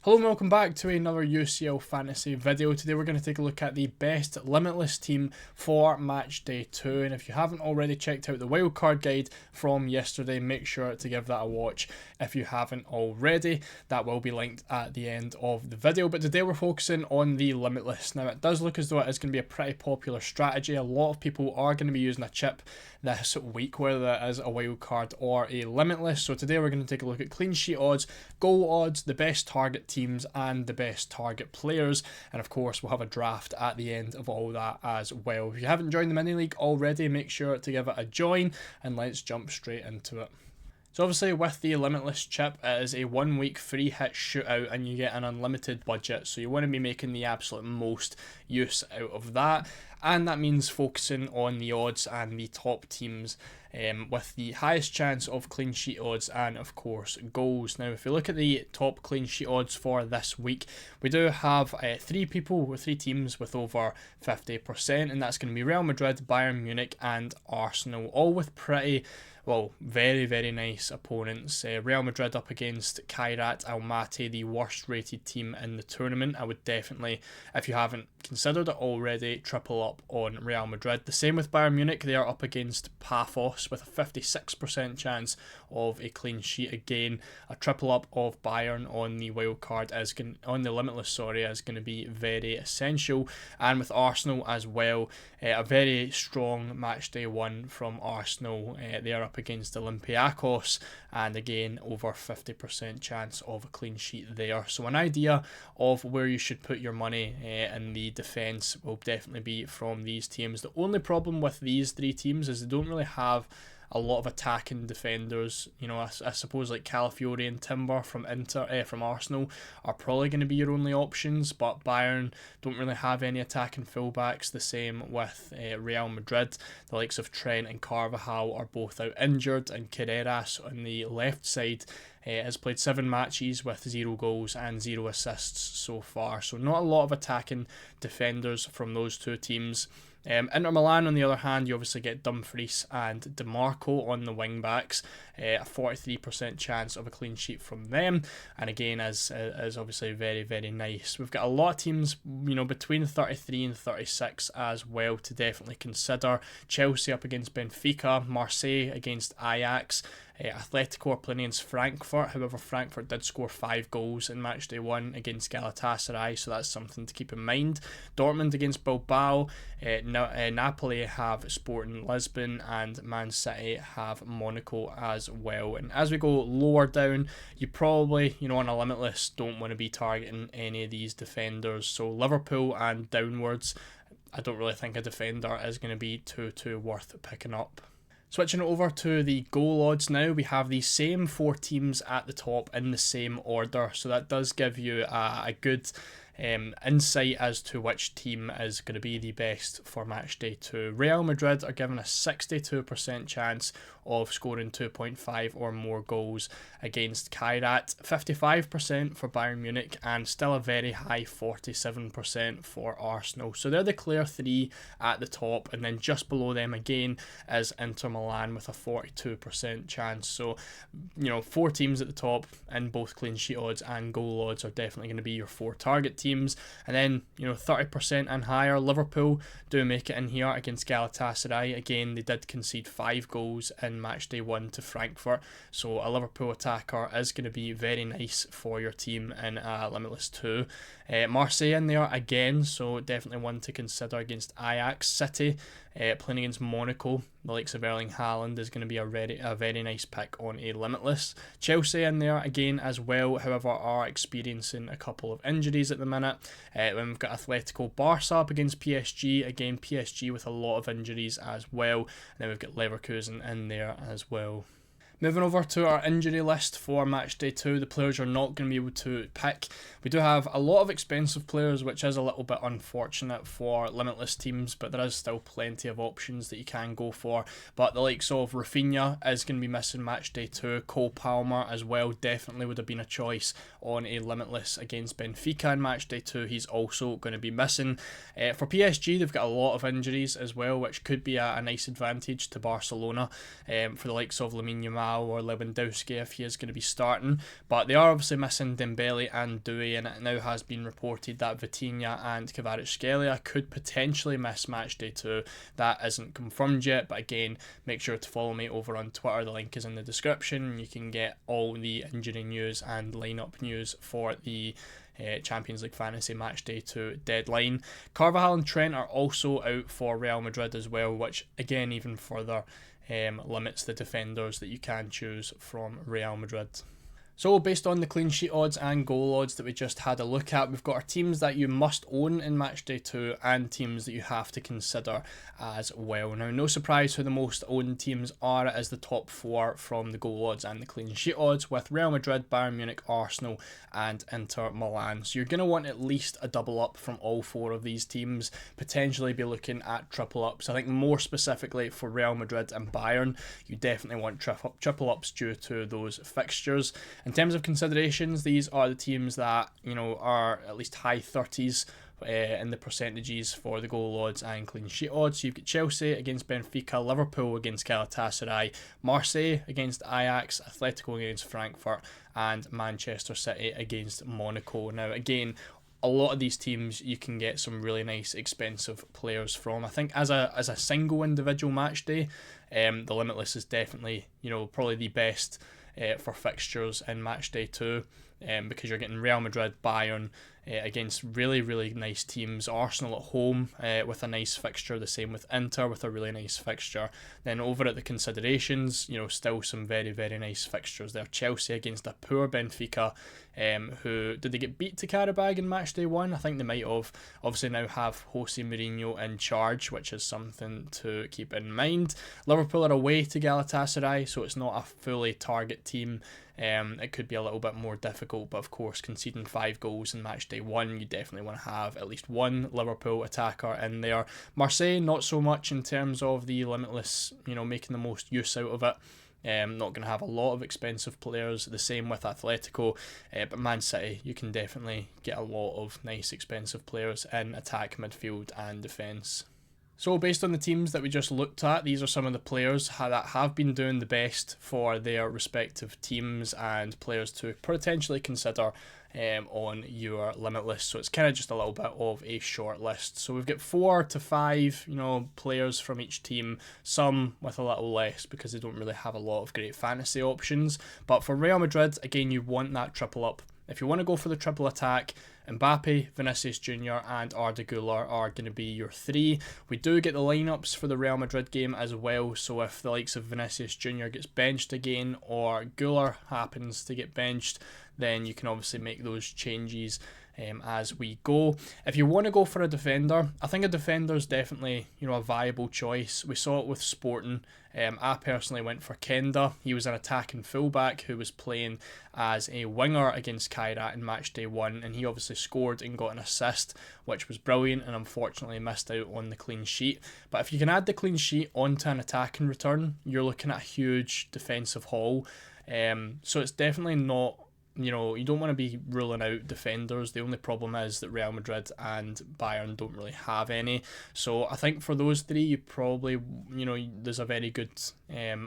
Hello and welcome back to another UCL fantasy video. Today we're going to take a look at the best Limitless team for match day 2, and if you haven't already checked out the wildcard guide from yesterday, make sure to give that a watch if you haven't already. That will be linked at the end of the video, but today we're focusing on the Limitless. Now it does look as though it is going to be a pretty popular strategy. A lot of people are going to be using a chip this week, whether that is a wildcard or a Limitless. So today we're going to take a look at clean sheet odds, goal odds, the best target teams and the best target players, and of course we'll have a draft at the end of all that as well. If you haven't joined the mini league already, make sure to give it a join and let's jump straight into it. So obviously with the Limitless chip, it is a 1 week free hit shootout and you get an unlimited budget, so you want to be making the absolute most use out of that, and that means focusing on the odds and the top teams with the highest chance of clean sheet odds and of course goals. Now if you look at the top clean sheet odds for this week, we do have three teams with over 50%, and that's going to be Real Madrid, Bayern Munich and Arsenal, all with pretty very nice opponents. Real Madrid up against Kairat Almaty, the worst rated team in the tournament. I would definitely, if you haven't considered it already, triple up on Real Madrid. The same with Bayern Munich, they are up against Paphos with a 56% chance of a clean sheet. Again, a triple up of Bayern on the wildcard on the Limitless, is going to be very essential. And with Arsenal as well, a very strong match day 1 from Arsenal. They are up against Olympiacos, and again over 50% chance of a clean sheet there. So an idea of where you should put your money in the defence will definitely be from these teams. The only problem with these three teams is they don't really have a lot of attacking defenders. You know, I suppose like Calafiori and Timber from Arsenal are probably going to be your only options, but Bayern don't really have any attacking fullbacks. The same with Real Madrid. The likes of Trent and Carvajal are both out injured, and Carreras on the left side has played 7 matches with 0 goals and 0 assists so far. So not a lot of attacking defenders from those two teams. Inter Milan, on the other hand, you obviously get Dumfries and DeMarco on the wing backs, a 43% chance of a clean sheet from them, and again is obviously very nice. We've got a lot of teams, you know, between 33 and 36 as well to definitely consider. Chelsea up against Benfica, Marseille against Ajax, Atletico are playing against Frankfurt. However, Frankfurt did score 5 goals in match day 1 against Galatasaray, so that's something to keep in mind. Dortmund against Bilbao, Napoli have Sporting Lisbon, and Man City have Monaco as well. And as we go lower down, you probably, on a Limitless, don't want to be targeting any of these defenders. So Liverpool and downwards, I don't really think a defender is going to be too worth picking up. Switching over to the goal odds now, we have the same 4 teams at the top in the same order, so that does give you a good insight as to which team is going to be the best for match day 2. Real Madrid are given a 62% chance of scoring 2.5 or more goals against Kairat, 55% for Bayern Munich, and still a very high 47% for Arsenal. So they're the clear 3 at the top, and then just below them again is Inter Milan with a 42% chance. So 4 teams at the top in both clean sheet odds and goal odds are definitely going to be your 4 target teams. And then 30% and higher, Liverpool do make it in here against Galatasaray. Again, they did concede 5 goals in match day 1 to Frankfurt, so a Liverpool attacker is going to be very nice for your team in Limitless 2. Marseille in there again, so definitely one to consider against Ajax. City playing against Monaco, the likes of Erling Haaland is going to be a very nice pick on a Limitless. Chelsea in there again as well, however are experiencing a couple of injuries at the minute. Then we've got Atletico Barca up against PSG, again PSG with a lot of injuries as well, and then we've got Leverkusen in there as well. Moving over to our injury list for match day 2, the players you're not going to be able to pick. We do have a lot of expensive players, which is a little bit unfortunate for Limitless teams, but there is still plenty of options that you can go for. But the likes of Rafinha is going to be missing match day 2. Cole Palmer as well definitely would have been a choice on a Limitless against Benfica in match day 2. He's also going to be missing. For PSG, they've got a lot of injuries as well, which could be a nice advantage to Barcelona. For the likes of Lamine Yamal, now, or Lewandowski if he is going to be starting. But they are obviously missing Dembele and Doué, and it now has been reported that Vitinha and Kvaratskhelia could potentially miss matchday 2. That isn't confirmed yet, but again, make sure to follow me over on Twitter. The link is in the description. You can get all the injury news and lineup news for the Champions League Fantasy Matchday 2 deadline. Carvajal and Trent are also out for Real Madrid as well, which again even further limits the defenders that you can choose from Real Madrid. So based on the clean sheet odds and goal odds that we just had a look at, we've got our teams that you must own in Matchday 2 and teams that you have to consider as well. Now, no surprise who the most owned teams are as the top 4 from the goal odds and the clean sheet odds, with Real Madrid, Bayern Munich, Arsenal and Inter Milan. So you're going to want at least a double up from all 4 of these teams, potentially be looking at triple ups. I think more specifically for Real Madrid and Bayern, you definitely want triple ups due to those fixtures. In terms of considerations, these are the teams that, you know, are at least high 30s in the percentages for the goal odds and clean sheet odds. So you've got Chelsea against Benfica, Liverpool against Galatasaray, Marseille against Ajax, Atletico against Frankfurt, and Manchester City against Monaco. Now, again, a lot of these teams you can get some really nice expensive players from. I think as a single individual match day, the Limitless is definitely, you know, probably the best for fixtures in Matchday 2, because you're getting Real Madrid, Bayern against really, really nice teams. Arsenal at home with a nice fixture, the same with Inter with a really nice fixture. Then over at the considerations, you know, still some very, very nice fixtures there. Chelsea against a poor Benfica, who, did they get beat to Karabag in Matchday 1? I think they might have. Obviously now have Jose Mourinho in charge, which is something to keep in mind. Liverpool are away to Galatasaray, so it's not a fully target team. It could be a little bit more difficult, but of course conceding 5 goals in Matchday 1, you definitely want to have at least one Liverpool attacker in there. Marseille, not so much in terms of the Limitless, you know, making the most use out of it. Not going to have a lot of expensive players. The same with Atletico, but Man City, you can definitely get a lot of nice expensive players in attack, midfield and defence. So based on the teams that we just looked at, these are some of the players that have been doing the best for their respective teams and players to potentially consider on your Limitless. So it's kind of just a little bit of a short list. So we've got 4 to 5, you know, players from each team, some with a little less because they don't really have a lot of great fantasy options. But for Real Madrid, again, you want that triple up. If you want to go for the triple attack, Mbappe, Vinicius Jr. and Arda Güler are going to be your 3. We do get the lineups for the Real Madrid game as well, so if the likes of Vinicius Jr. gets benched again or Güler happens to get benched, then you can obviously make those changes as we go. If you want to go for a defender, I think a defender is definitely, you know, a viable choice. We saw it with Sporting. I personally went for Kenda. He was an attacking fullback who was playing as a winger against Kairat in Matchday 1, and he obviously scored and got an assist, which was brilliant, and unfortunately missed out on the clean sheet. But if you can add the clean sheet onto an attacking return, you're looking at a huge defensive haul. So it's definitely not, you know, you don't want to be ruling out defenders. The only problem is that Real Madrid and Bayern don't really have any. So I think for those 3, you probably, you know, there's a very good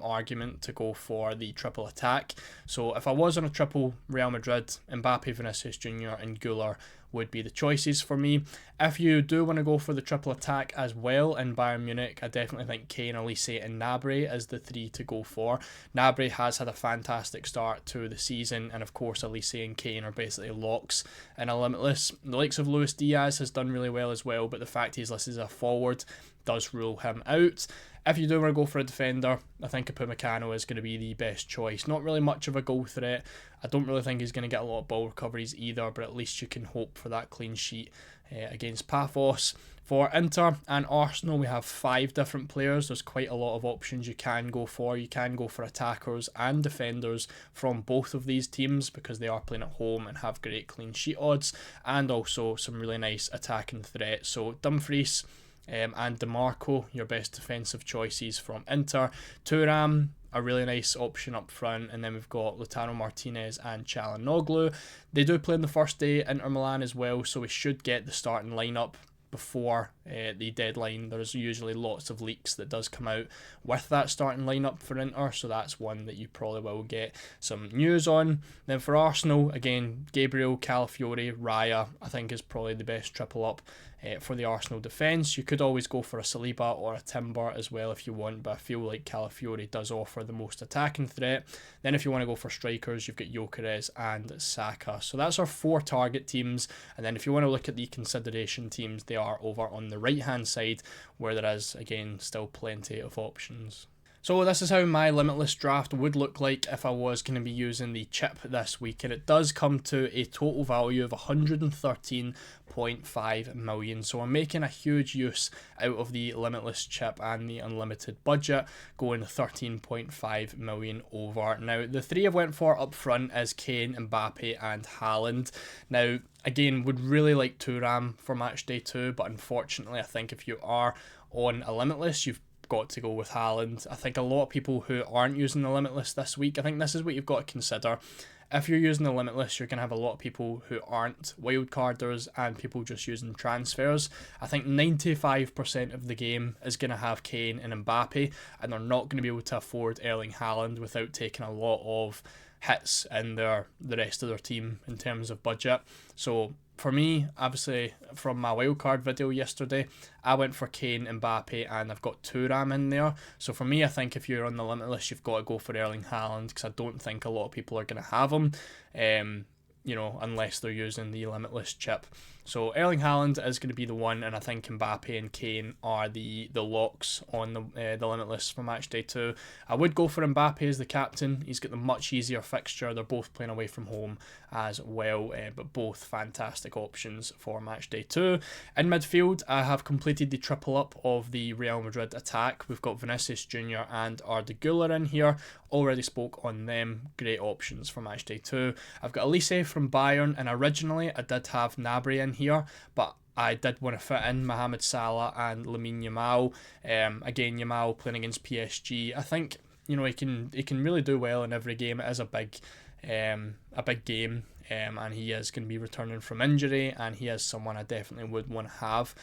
argument to go for the triple attack. So if I was on a triple, Real Madrid, Mbappe, Vinicius Jr. and Güler would be the choices for me. If you do want to go for the triple attack as well in Bayern Munich, I definitely think Kane, Elise and Gnabry is the 3 to go for. Gnabry has had a fantastic start to the season, and of course Elise and Kane are basically locks in a Limitless. The likes of Luis Diaz has done really well as well, but the fact he's listed as a forward does rule him out. If you do want to go for a defender, I think Upamecano is going to be the best choice. Not really much of a goal threat. I don't really think he's going to get a lot of ball recoveries either, but at least you can hope for that clean sheet against Paphos. For Inter and Arsenal, we have 5 different players. There's quite a lot of options you can go for. You can go for attackers and defenders from both of these teams because they are playing at home and have great clean sheet odds, and also some really nice attacking threats. So Dumfries and DeMarco, your best defensive choices from Inter. Thuram, a really nice option up front, and then we've got Lautaro Martinez and Çalhanoğlu. They do play on the first day, Inter Milan as well, so we should get the starting lineup before the deadline, there's usually lots of leaks that does come out with that starting lineup for Inter, so that's one that you probably will get some news on. Then for Arsenal, again, Gabriel, Calafiori, Raya, I think is probably the best triple up for the Arsenal defence. You could always go for a Saliba or a Timber as well if you want, but I feel like Calafiori does offer the most attacking threat. Then if you want to go for strikers, you've got Gyökeres and Saka. So that's our 4 target teams, and then if you want to look at the consideration teams, they are over on the right hand side, where there is, again, still plenty of options. So this is how my Limitless draft would look like if I was going to be using the chip this week, and it does come to a total value of 113.5 million. So I'm making a huge use out of the Limitless chip and the unlimited budget, going 13.5 million over. Now the 3 I've went for up front is Kane, Mbappe and Haaland. Now again, would really like Thuram for match day 2, but unfortunately I think if you are on a Limitless, you've got to go with Haaland. I think a lot of people who aren't using the Limitless this week, I think this is what you've got to consider. If you're using the Limitless, you're going to have a lot of people who aren't wildcarders and people just using transfers. I think 95% of the game is going to have Kane and Mbappe, and they're not going to be able to afford Erling Haaland without taking a lot of hits in the rest of their team in terms of budget. So for me, obviously, from my wildcard video yesterday, I went for Kane, Mbappe, and I've got Thuram in there. So for me, I think if you're on the Limitless, you've got to go for Erling Haaland, because I don't think a lot of people are going to have him, unless they're using the Limitless chip. So Erling Haaland is going to be the one, and I think Mbappe and Kane are the locks on the Limitless for match day 2. I would go for Mbappe as the captain. He's got the much easier fixture. They're both playing away from home as well, but both fantastic options for match day 2. In midfield, I have completed the triple up of the Real Madrid attack. We've got Vinicius Jr. and Arda Güler in here. Already spoke on them. Great options for match day 2. I've got Elise from Bayern, and originally I did have Gnabry in here, but I did want to fit in Mohamed Salah and Lamine Yamal. Again, Yamal playing against PSG. I think he can really do well in every game. It is a big game, and he is going to be returning from injury, and he is someone I definitely would want to have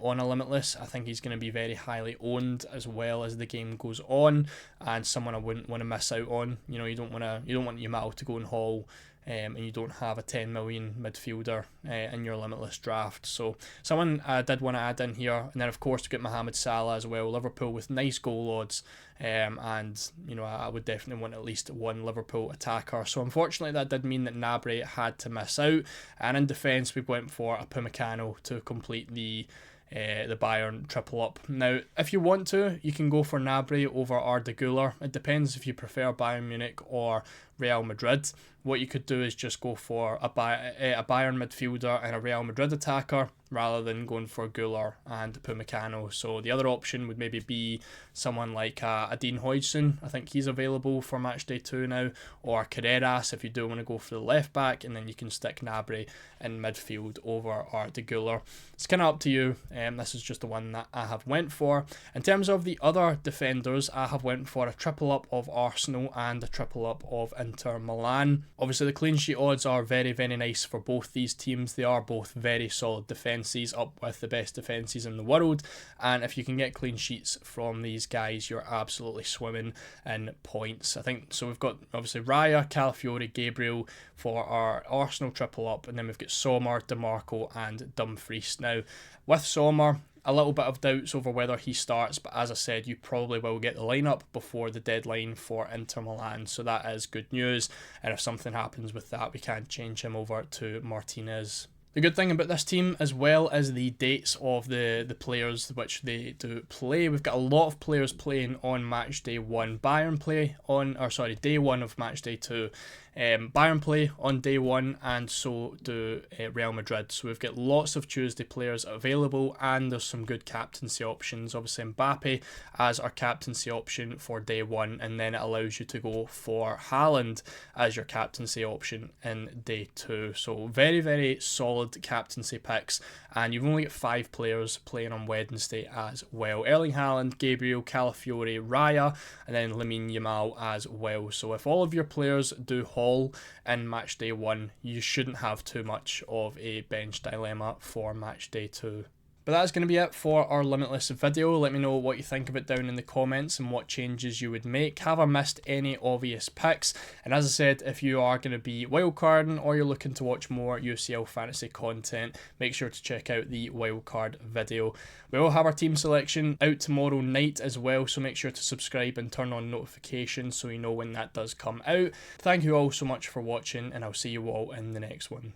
on a Limitless. I think he's going to be very highly owned as well as the game goes on, and someone I wouldn't want to miss out on. You don't want Yamal to go and haul, and you don't have a 10 million midfielder in your Limitless draft. So someone I did want to add in here. And then of course to get Mohamed Salah as well. Liverpool with nice goal odds, and I would definitely want at least one Liverpool attacker. So unfortunately that did mean that Gnabry had to miss out, and in defence we went for a Upamecano to complete the Bayern triple up. Now, if you want to, you can go for Gnabry over Arda Güler. It depends if you prefer Bayern Munich or Real Madrid. What you could do is just go for a Bayern midfielder and a Real Madrid attacker, rather than going for Güler and Upamecano. So the other option would maybe be someone like a Dean Huijsen. I think he's available for match day 2 now, or Carreras if you do want to go for the left back, and then you can stick Gnabry in midfield over Arda Güler. It's kind of up to you. This is just the one that I have went for. In terms of the other defenders, I have went for a triple up of Arsenal and a triple up of Inter Milan. Obviously the clean sheet odds are very, very nice for both these teams. They are both very solid defences, up with the best defences in the world, and if you can get clean sheets from these guys, you're absolutely swimming in points. I think so. We've got obviously Raya, Calafiori, Gabriel for our Arsenal triple up, and then we've got Sommer, DeMarco and Dumfries. Now with Sommer, a little bit of doubts over whether he starts, but as I said, you probably will get the lineup before the deadline for Inter Milan, so that is good news, and if something happens with that, we can change him over to Martinez. The good thing about this team, as well as the dates of the players which they do play, we've got a lot of players playing on match day 1. Bayern play on, day 1 of match day 2. Bayern play on day 1, and so do Real Madrid. So we've got lots of Tuesday players available, and there's some good captaincy options. Obviously Mbappe as our captaincy option for day 1, and then it allows you to go for Haaland as your captaincy option in day 2. So very, very solid captaincy picks, and you've only got 5 players playing on Wednesday as well. Erling Haaland, Gabriel, Calafiori, Raya, and then Lamine Yamal as well. So if all of your players do haul in match day 1, you shouldn't have too much of a bench dilemma for match day 2. But that's going to be it for our Limitless video. Let me know what you think of it down in the comments and what changes you would make. Have I missed any obvious picks? And as I said, if you are going to be wildcarding or you're looking to watch more UCL fantasy content, make sure to check out the wildcard video. We will have our team selection out tomorrow night as well, so make sure to subscribe and turn on notifications so you know when that does come out. Thank you all so much for watching, and I'll see you all in the next one.